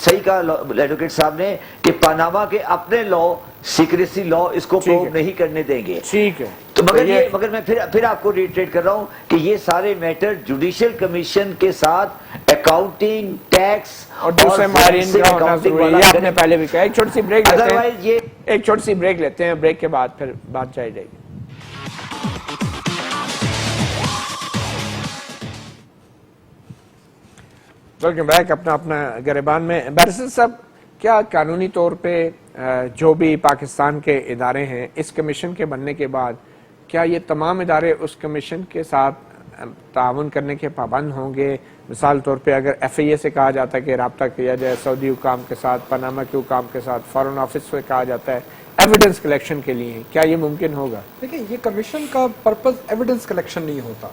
صحیح کہا ایڈوکیٹ صاحب نے کہ پاناما کے اپنے لا, سیکریسی لا اس کو پروو نہیں کرنے دیں گے. ٹھیک ہے, تو مگر میں پھر آپ کو ریٹریٹ کر رہا ہوں کہ یہ سارے میٹر جوڈیشل کمیشن کے ساتھ اکاؤنٹنگ, ٹیکس اور دوسرے ماہرین کا ہونا ضروری ہے. آپ نے پہلے بھی کہا. ایک چھوٹی سی بریک لیتے ہیں, ایک چھوٹی سی بریک لیتے ہیں, بریک کے بعد پھر بات جاری رہے گی. Welcome back. اپنا گریبان میں بیرسٹر صاحب, کیا قانونی طور پہ جو بھی پاکستان کے ادارے ہیں اس کمیشن کے بننے کے بعد کیا یہ تمام ادارے اس کمیشن کے ساتھ تعاون کرنے کے پابند ہوں گے؟ مثال طور پہ اگر ایف اے اے سے کہا جاتا ہے کہ رابطہ کیا جائے سعودی حکام کے ساتھ, پاناما کے حکام کے ساتھ, فارن آفس سے کہا جاتا ہے ایویڈنس کلیکشن کے لیے, کیا یہ ممکن ہوگا؟ دیکھیں, یہ کمیشن کا پرپز ایویڈنس کلیکشن نہیں ہوتا.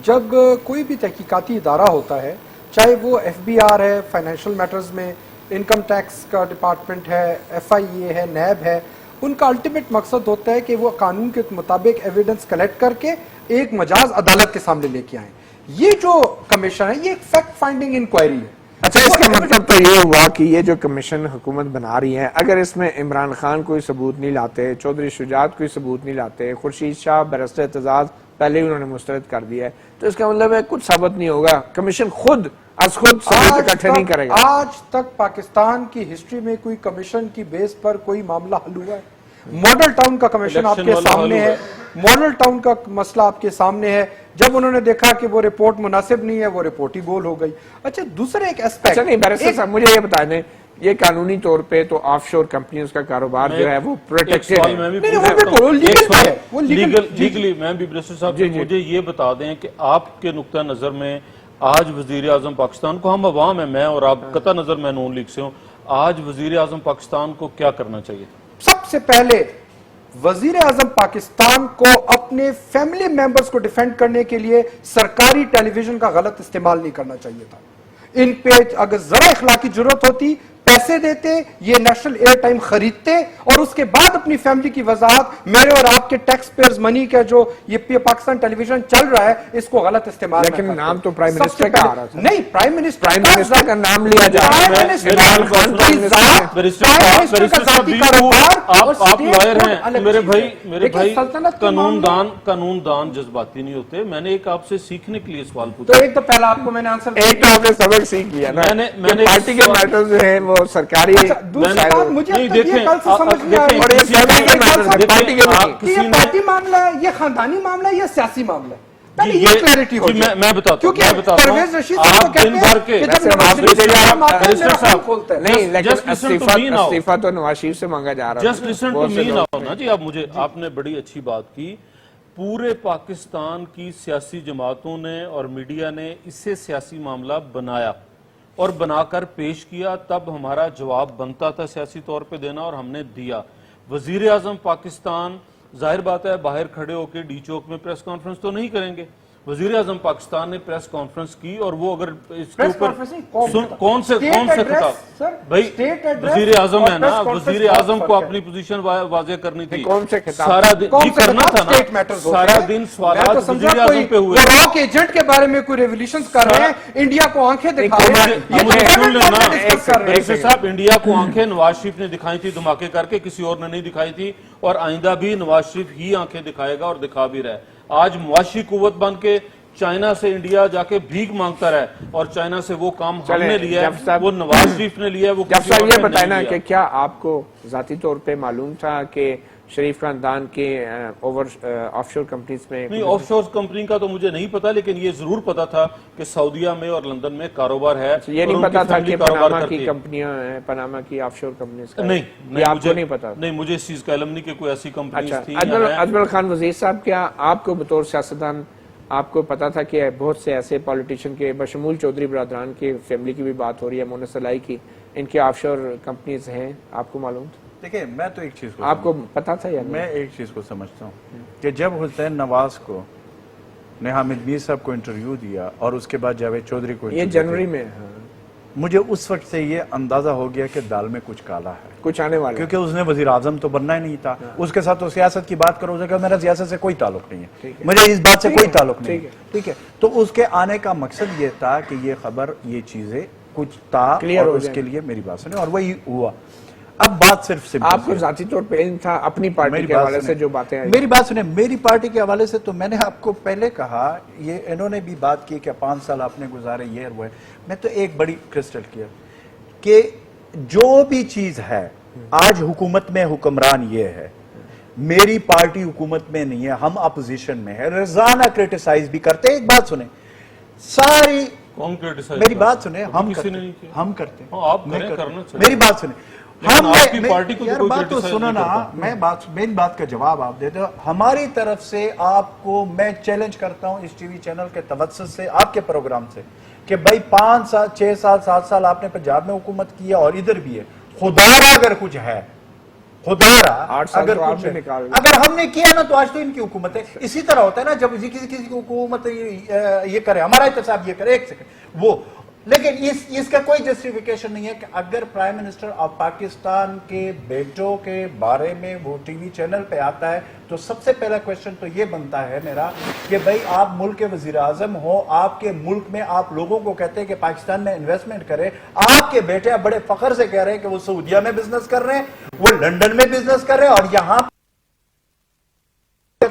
جب کوئی بھی تحقیقاتی ادارہ ہوتا ہے, چاہے وہ ایف بی آر ہے فائنینشیل میٹرز میں, انکم ٹیکس کا ڈپارٹمنٹ ہے, ایف آئی اے ہے, نیب ہے, ان کا الٹیمیٹ مقصد ہوتا ہے کہ وہ قانون کے مطابق ایویڈنس کلیکٹ کر کے ایک مجاز عدالت کے سامنے لے کے آئیں. یہ جو کمیشن ہے یہ ایک فیکٹ فائنڈنگ انکوائری ہے. اچھا, اس کا مطلب تو یہ ہوا کہ یہ جو کمیشن حکومت بنا رہی ہے, اگر اس میں عمران خان کوئی ثبوت نہیں لاتے, چودھری شجاعت کوئی ثبوت نہیں لاتے, خورشید شاہ, بیرسٹر اعتزاز پہلے ہی انہوں نے مسترد کر دیا ہے, تو اس کا مطلب ہے کچھ ثابت نہیں ہوگا, کمیشن خود ثبوت اکٹھے نہیں کرے گا. آج تک پاکستان کی ہسٹری میں کوئی کمیشن کی بیس پر کوئی معاملہ حل ہوا ہے؟ ماڈل ٹاؤن کا کمیشن آپ کے سامنے ہے, ماڈل ٹاؤن کا مسئلہ آپ کے سامنے ہے. جب انہوں نے دیکھا کہ وہ رپورٹ مناسب نہیں ہے, وہ رپورٹ ہی گول ہو گئی. اچھا, دوسرے ایک ایسپیکٹ, نہیں بیرسٹر صاحب مجھے یہ بتا دیں, یہ قانونی طور پہ تو آف شور کمپنیز کا کاروبار جو ہے وہ پروٹیکٹڈ ہے. لیگلی میں بھی بیرسٹر صاحب مجھے یہ بتا دیں کہ آپ کے نقطہ نظر میں آج وزیر اعظم پاکستان کو, ہم عوام ہیں, میں اور آپ قطع نظر میں نون لیگ سے ہوں, آج وزیر اعظم پاکستان کو کیا کرنا چاہیے تھا؟ سب سے پہلے وزیر اعظم پاکستان کو اپنے فیملی ممبرز کو ڈیفینڈ کرنے کے لیے سرکاری ٹیلی ویژن کا غلط استعمال نہیں کرنا چاہیے تھا. ان پہ اگر ذرا اخلاقی ضرورت ہوتی, پیسے دیتے, یہ نیشنل ایئر ٹائم خریدتے, اور اس کے بعد اپنی فیملی کی وضاحت, میرے اور آپ کے ٹیکس پیئرز منی کا جو یہ پاکستان ٹیلی ویژن چل رہا ہے اس کو غلط استعمال. لیکن نام تو پرائم منسٹر کا آ رہا تھا. نہیں, پرائم منسٹر کا نام لیا جا رہا ہے. آپ لائر ہیں میرے بھائی, قانون دان جذباتی نہیں ہوتے. میں نے ایک آپ سے سیکھنے کے لیے سوال پوچھا. تو ایک تو پہلا آپ کو میں نے آنسر, ایک تو آپ نے سبق سیکھ لیا نا, میں نے پارٹی کے میٹرز جو ہیں وہ سرکاری. دوسری بات مجھے یہ کل سے سمجھ نہیں آ رہی ہے, یہ پارٹی معاملہ ہے, یہ خاندانی معاملہ ہے, یہ سیاسی معاملہ ہے. یہ کلیئرٹی ہو جائے. میں بتاتا ہوں, پرویز رشید صاحب کو کہتے ہیں کہ جب نہیں, لیکن استعفیٰ تو نواز شریف سے مانگا جا رہا ہے. Just listen to me now نا جی. آپ نے بڑی اچھی بات کی. پورے پاکستان کی سیاسی جماعتوں نے اور میڈیا نے اسے سیاسی معاملہ بنایا اور بنا کر پیش کیا, تب ہمارا جواب بنتا تھا سیاسی طور پہ دینا, اور ہم نے دیا. وزیر اعظم پاکستان ظاہر بات ہے باہر کھڑے ہو کے ڈی چوک میں پریس کانفرنس تو نہیں کریں گے. وزیر اعظم پاکستان نے پریس کانفرنس کی, اور وہ اگر اس کے اوپر کون سے خطاب, بھائی وزیر اعظم ہے نا, وزیر اعظم کو اپنی پوزیشن واضح کرنی تھی. کون سے خطاب سارا دن کرنا تھا نا, سارا دن سوالات وزیر اعظم پہ ہوئے. راک ایجنٹ کے بارے میں کوئی ریولیوشنز کر رہے ہیں, انڈیا کو آنکھیں دکھا رہے ہیں. صاحب انڈیا کو آنکھیں نواز شریف نے دکھائی تھی دھماکے کر کے, کسی اور نے نہیں دکھائی تھی, اور آئندہ بھی نواز شریف ہی آنکھیں دکھائے گا اور دکھا بھی رہا ہے. آج معاشی قوت بن کے چائنا سے انڈیا جا کے بھیک مانگتا رہا ہے, اور چائنا سے وہ کام ہم نے لیا ہے, وہ نواز شریف نے لیا ہے, وہ جب صاحب یہ بتائیں نا کہ کیا آپ کو ذاتی طور پہ معلوم تھا کہ شریف خاندان کے آف شور کمپنیز میں؟ نہیں, آف شور کمپنی کا تو مجھے نہیں پتا, لیکن یہ ضرور پتا تھا کہ سعودیہ میں اور لندن میں کاروبار ہے. یہ نہیں پتا تھا کہ پاناما کی کمپنیاں ہیں, پاناما کی آف شور کمپنیز کا؟ نہیں, آپ کو نہیں پتا؟ نہیں, مجھے اس چیز کا علم نہیں کہ کوئی ایسی کمپنیز تھی. اجمل خان وزیر صاحب, کیا آپ کو بطور سیاستدان آپ کو پتا تھا کہ بہت سے ایسے پالیٹیشین کے بشمول چودھری برادران کی فیملی کی بھی بات ہو رہی ہے، مونس سلائی کی، ان کے آف شور کمپنیز ہیں، آپ کو معلوم تھا؟ دیکھیں میں تو ایک چیز کو آپ کو پتا تھا یا میں ایک چیز کو سمجھتا ہوں کہ جب حسین نواز کو نے حامد میر صاحب کو انٹرویو دیا اور اس کے بعد جاوید چودھری کو یہ جنوری میں مجھے اس وقت سے یہ اندازہ ہو گیا کہ دال میں کچھ کالا ہے، کچھ آنے والا، کیونکہ اس نے وزیر اعظم تو بننا ہی نہیں تھا، اس کے ساتھ تو سیاست کی بات کرو، اسے کہ میرا سیاست سے کوئی تعلق نہیں ہے، مجھے اس بات سے کوئی تعلق نہیں ہے، ٹھیک ہے؟ تو اس کے آنے کا مقصد یہ تھا کہ یہ خبر، یہ چیزیں کچھ تھا اور اس کے لیے میری بات سنیں، اور وہی ہوا۔ اب بات صرف آپ کو ذاتی طور پہ علم تھا اپنی پارٹی کے حوالے سے جو باتیں آئی؟ میری بات سنیں، میری پارٹی کے حوالے سے تو میں نے آپ کو پہلے کہا، یہ انہوں نے بھی بات کی کہ 5 سال آپ نے گزارے، یہ ہوئے، میں تو ایک بڑی کرسٹل کلیئر کہ جو بھی چیز ہے آج حکومت میں حکمران یہ ہے، میری پارٹی حکومت میں نہیں ہے، ہم اپوزیشن میں ہے، روزانہ کرٹیسائز بھی کرتے ہیں۔ ایک بات سنیں، ساری میری بات سنیں، ہم کرتے ہیں، میری بات سنیں، بات تو سنو نا، میری بات کا جواب آپ دیتے ہو۔ ہماری طرف سے آپ کو میں چیلنج کرتا ہوں اس ٹی وی چینل کے توسط سے، آپ کے پروگرام سے، کہ بھائی 5 سال 6 سال 7 سال آپ نے پنجاب میں حکومت کیا اور ادھر بھی ہے، خدا را اگر کچھ ہے، خدا را اگر کچھ ہے، اگر ہم نے کیا نا تو آج تو ان کی حکومت ہے۔ اسی طرح ہوتا ہے نا جب کسی کی حکومت یہ کرے، ہمارا احتساب یہ کرے، ایک سیکنڈ وہ، لیکن اس کا کوئی جسٹیفیکیشن نہیں ہے کہ اگر پرائم منسٹر آف پاکستان کے بیٹوں کے بارے میں وہ ٹی وی چینل پہ آتا ہے تو سب سے پہلا کویسچن تو یہ بنتا ہے میرا کہ بھائی آپ ملک کے وزیر اعظم ہو، آپ کے ملک میں آپ لوگوں کو کہتے ہیں کہ پاکستان میں انویسٹمنٹ کرے، آپ کے بیٹے بڑے فخر سے کہہ رہے ہیں کہ وہ سعودیہ میں بزنس کر رہے ہیں، وہ لنڈن میں بزنس کر رہے ہیں، اور یہاں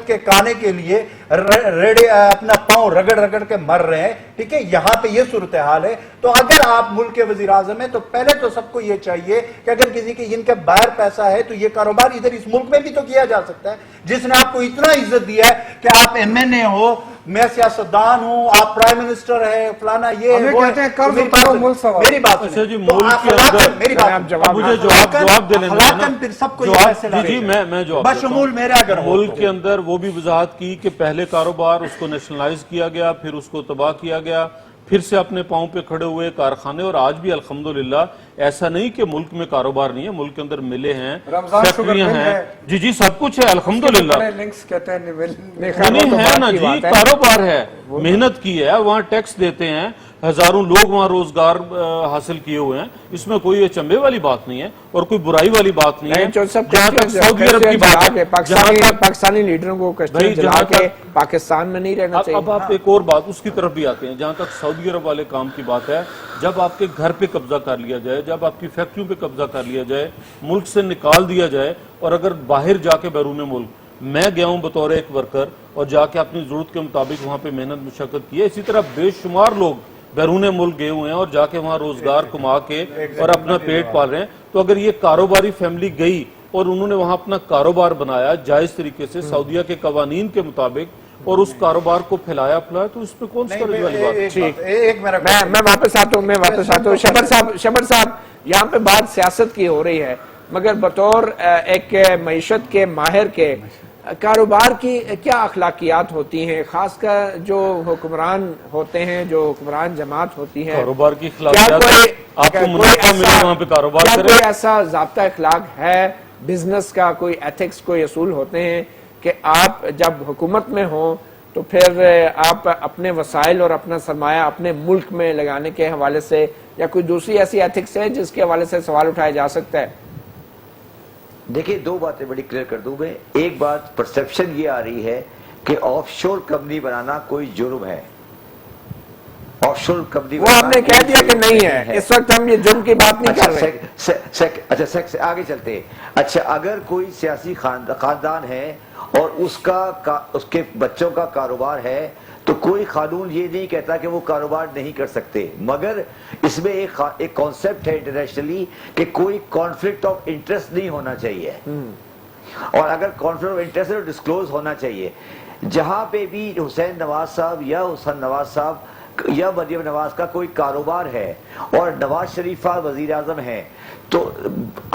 کے کانے کے لیے اپنا پاؤں رگڑ رگڑ کے مر رہے ہیں، ٹھیک ہے؟ یہاں پہ یہ صورتحال ہے۔ تو اگر آپ ملک کے وزیر اعظم ہیں تو پہلے تو سب کو یہ چاہیے کہ اگر کسی کے ان کے باہر پیسہ ہے تو یہ کاروبار ادھر اس ملک میں بھی تو کیا جا سکتا ہے، جس نے آپ کو اتنا عزت دیا ہے کہ آپ ایم این اے ہو، میں سیاستدان ہوں، آپ پرائم منسٹر ہے، فلانا یہ ہے، ہمیں کہتے ہیں قرض اٹھاؤ ملک سوال۔ میری بات اچھا جی، ملک کے اندر میری بات مجھے جواب دے لینا اخلاقاً پھر سب کو یہ فیصلہ جی میں جواب بشمول میرے اگر ملک کے اندر وہ بھی وضاحت کی کہ پہلے کاروبار اس کو نیشنلائز کیا گیا، پھر اس کو تباہ کیا گیا، پھر سے اپنے پاؤں پہ کھڑے ہوئے کارخانے، اور آج بھی الحمدللہ ایسا نہیں کہ ملک میں کاروبار نہیں ہے، ملک کے اندر ملے ہیں، فیکٹریاں ہیں، جی سب کچھ ہے الحمدللہ، نہیں ہے نا جی، کاروبار ہے، محنت کی ہے، وہاں ٹیکس دیتے ہیں، ہزاروں لوگ وہاں روزگار حاصل کیے ہوئے ہیں، اس میں کوئی چمبے والی بات نہیں ہے اور کوئی برائی والی بات نہیں ہے۔ جہاں تک سعودی عرب کی بات ہے، پاکستانی لیڈروں کو کشتیاں جلا کے پاکستان میں نہیں رہنا چاہیے۔ اب آپ ایک اور بات اس کی طرف بھی آتے ہیں، جہاں تک سعودی عرب والے کام کی بات ہے، جب آپ کے گھر پہ قبضہ کر لیا جائے، جب آپ کی فیکٹریوں پہ قبضہ کر لیا جائے، ملک سے نکال دیا جائے، اور اگر باہر جا کے بیرون ملک، میں گیا ہوں بطور ایک ورکر اور جا کے اپنی ضرورت کے مطابق وہاں پہ محنت مشقت کی ہے، اسی طرح بے شمار لوگ بیرون ملک گئے ہوئے ہیں اور جا کے وہاں روزگار کما کے اور اپنا پیٹ پال رہے ہیں۔ تو اگر یہ کاروباری فیملی گئی اور انہوں نے وہاں اپنا کاروبار بنایا جائز طریقے سے سعودیہ کے قوانین کے مطابق اور اس کاروبار کو پھیلایا تو اس پہ کون سی والی بات ہے؟ میں واپس آتا ہوں شبر صاحب، یہاں پہ بات سیاست کی ہو رہی ہے، مگر بطور ایک معیشت کے ماہر کے کاروبار کی کیا اخلاقیات ہوتی ہیں، خاص کر جو حکمران ہوتے ہیں، جو حکمران جماعت ہوتی ہے، کاروبار کی اخلاقیات آپ کو منافع ملے وہاں پہ کاروبار کرے؟ کوئی ایسا ضابطہ اخلاق ہے بزنس کا، کوئی ایتھکس، کوئی اصول ہوتے ہیں کہ آپ جب حکومت میں ہوں تو پھر آپ اپنے وسائل اور اپنا سرمایہ اپنے ملک میں لگانے کے حوالے سے، یا کوئی دوسری ایسی ایتھکس ہے جس کے حوالے سے سوال اٹھایا جا سکتا ہے؟ دیکھیں، 2 باتیں بڑی کلیئر کر دوں میں۔ ایک بات پرسیپشن یہ آ رہی ہے کہ آف شور کمپنی بنانا کوئی جرم ہے، آف شور کمپنی وہ آپ نے کہہ دیا کہ نہیں ہے، اس وقت ہم یہ جرم کی بات نہیں کر رہے۔ اچھا آگے چلتے ہیں۔ اچھا، اگر کوئی سیاسی خاندان ہے اور اس کے بچوں کا کاروبار ہے تو کوئی قانون یہ نہیں کہتا کہ وہ کاروبار نہیں کر سکتے، مگر اس میں ایک کانسیپٹ ہے انٹرنیشنلی کہ کوئی کانفلکٹ آف انٹرسٹ نہیں ہونا چاہیے، اور اگر کانفلکٹ آف انٹرسٹ ہے تو ڈسکلوز ہونا چاہیے۔ جہاں پہ بھی حسین نواز صاحب یا حسن نواز صاحب یا مریم نواز کا کوئی کاروبار ہے اور نواز شریف وزیر اعظم ہے تو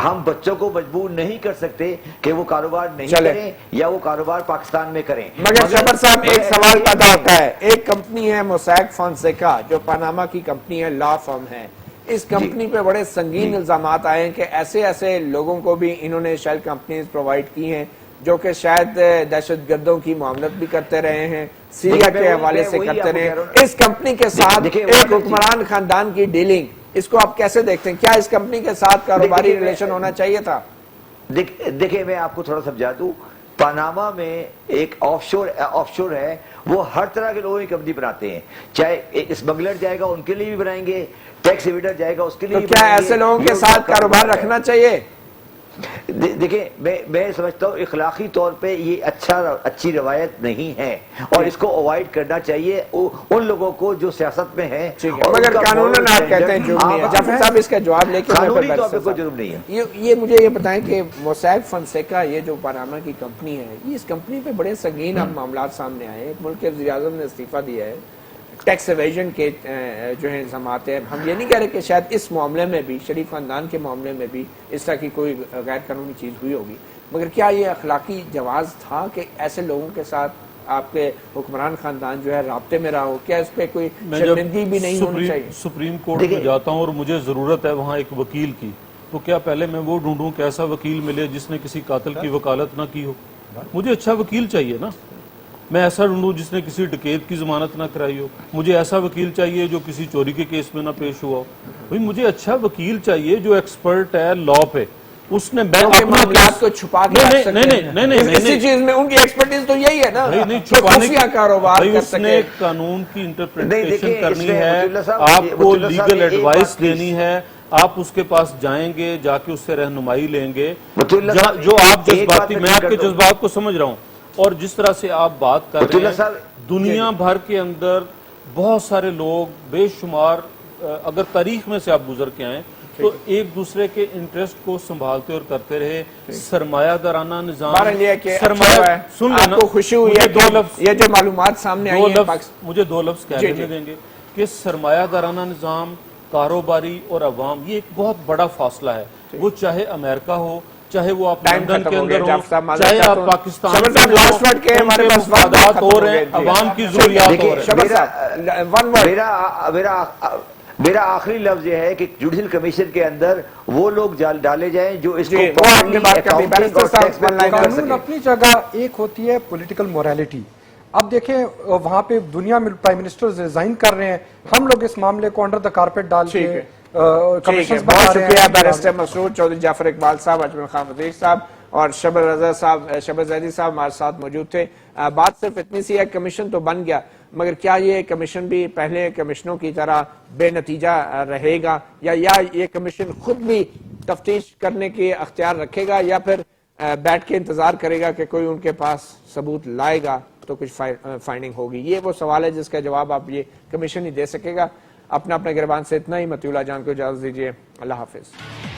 ہم بچوں کو مجبور نہیں کر سکتے کہ وہ کاروبار نہیں کریں یا وہ کاروبار پاکستان میں کریں. مگر شبر صاحب ایک سوال پیدا ہوتا ہے, ایک کمپنی ہے موسیک فونسیکا جو پاناما کی کمپنی ہے, لا فرم ہے, اس کمپنی پہ بڑے سنگین الزامات آئے ہیں کہ ایسے لوگوں کو بھی انہوں نے شیل کمپنیز پرووائڈ کی ہیں جو کہ شاید دہشت گردوں کی معاملت بھی کرتے رہے ہیں, سیریا کے حوالے سے کرتے رہے ہیں. اس کمپنی کے ساتھ ایک حکمران خاندان کی ڈیلنگ, اس کو آپ کیسے دیکھتے ہیں؟ کیا اس کمپنی کے ساتھ کاروباری ریلیشن ہونا چاہیے تھا؟ دیکھیں میں آپ کو تھوڑا سمجھا دوں, پاناما میں ایک آف شور ہے, وہ ہر طرح کے لوگوں کی کمپنی بناتے ہیں, چاہے اسمگلر جائے گا ان کے لیے بھی بنائیں گے, ٹیکس ایویڈر جائے گا اس کے لیے بھی کیا ایسے لوگوں کے ساتھ کاروبار رکھنا چاہیے؟ دیکھیں میں سمجھتا ہوں اخلاقی طور پہ یہ اچھی روایت نہیں ہے اور اس کو اوائڈ کرنا چاہیے ان لوگوں کو جو سیاست میں ہیں. مگر قانوناً آپ کہتے ہیں جرم نہیں ہے. جعفر صاحب اس کا جواب لے کے قانونی طور پہ کوئی جرم نہیں ہے. یہ مجھے یہ بتائیں کہ موسیک فونسیکا یہ جو پاناما کی کمپنی ہے, یہ اس کمپنی پہ بڑے سنگین معاملات سامنے آئے ہیں. ملک کے وزیر اعظم نے استعفیٰ دیا ہے, ٹیکس ایویژن کے جو ہیں الزامات ہیں. ہم یہ نہیں کہہ رہے کہ شاید اس معاملے میں بھی, شریف خاندان کے معاملے میں بھی اس طرح کی کوئی غیر قانونی چیز ہوئی ہوگی, مگر کیا یہ اخلاقی جواز تھا کہ ایسے لوگوں کے ساتھ آپ کے حکمران خاندان جو ہے رابطے میں رہا ہو؟ کیا اس پہ کوئی شرمندگی بھی نہیں ہونی چاہیے؟ سپریم کورٹ میں جاتا ہوں اور مجھے ضرورت ہے وہاں ایک وکیل کی, تو کیا پہلے میں وہ ڈھونڈوں کہ ایسا وکیل ملے جس نے کسی قاتل کی وکالت نہ کی ہو؟ مجھے اچھا وکیل چاہیے نا. میں ایسا ڈھونڈوں جس نے کسی ڈکیت کی ضمانت نہ کرائی ہو. مجھے ایسا وکیل چاہیے جو کسی چوری کے کیس میں نہ پیش ہوا ہو. بھئی مجھے اچھا وکیل چاہیے جو ایکسپرٹ ہے لا پہ. اس نے معاملات کو چھپا کے رکھ سکتے ہیں. نہیں اسی چیز میں ان کی ایکسپرٹیز تو یہی ہے نا, خفیہ کاروبار کر اس نے قانون کی انٹرپریٹیشن کرنی ہے, آپ کو لیگل ایڈوائس دینی ہے, آپ اس کے پاس جائیں گے, جا کے اس سے رہنمائی لیں گے. جو آپ جذباتی, میں آپ کے جذبات کو سمجھ رہا ہوں, اور جس طرح سے آپ بات کر رہے ہیں, دنیا بھر کے اندر بہت سارے لوگ بے شمار, اگر تاریخ میں سے آپ گزر کے آئیں تو ایک دوسرے کے انٹرسٹ کو سنبھالتے اور کرتے رہے. سرمایہ دارانہ نظام, سن لینا, آپ کو خوشی ہوئی ہے دو لفظ یہ جو معلومات سامنے آئی ہیں, مجھے دو لفظ کہنے دیں گے کہ سرمایہ دارانہ نظام, کاروباری اور عوام, یہ ایک بہت بڑا فاصلہ ہے. وہ چاہے امریکہ ہو, چاہے وہ آپ لندن کے اندر ہو, چاہے آپ پاکستان کے مفادات ہو رہے ہیں, عوام کی ضروریات ہو رہے ہیں. میرا آخری لفظ یہ ہے کہ جوڈیشل کمیشن کے اندر وہ لوگ ڈالے جائیں جو اس کو قانون اپنی جگہ ایک ہوتی ہے, پولیٹیکل موریلٹی. اب دیکھیں وہاں پہ دنیا میں پرائم منسٹر ریزائن کر رہے ہیں, ہم لوگ اس معاملے کو انڈر دا کارپیٹ ڈال کے بہت شکریہ بیرسٹر مسعود چودھری, جعفر اقبال صاحب, اجمل خان وزیر صاحب اور شبر زیدی صاحب ہمارے ساتھ موجود تھے. بات صرف اتنی سی ہے, کمیشن تو بن گیا, مگر کیا یہ کمیشن بھی پہلے کمیشنوں کی طرح بے نتیجہ رہے گا, یا یہ کمیشن خود بھی تفتیش کرنے کی اختیار رکھے گا, یا پھر بیٹھ کے انتظار کرے گا کہ کوئی ان کے پاس ثبوت لائے گا تو کچھ فائنڈنگ ہوگی؟ یہ وہ سوال ہے جس کا جواب آپ یہ کمیشن ہی دے سکے گا. اپنا گریبان سے اتنا ہی. مطیع اللہ جان کو اجازت دیجیے. اللہ حافظ.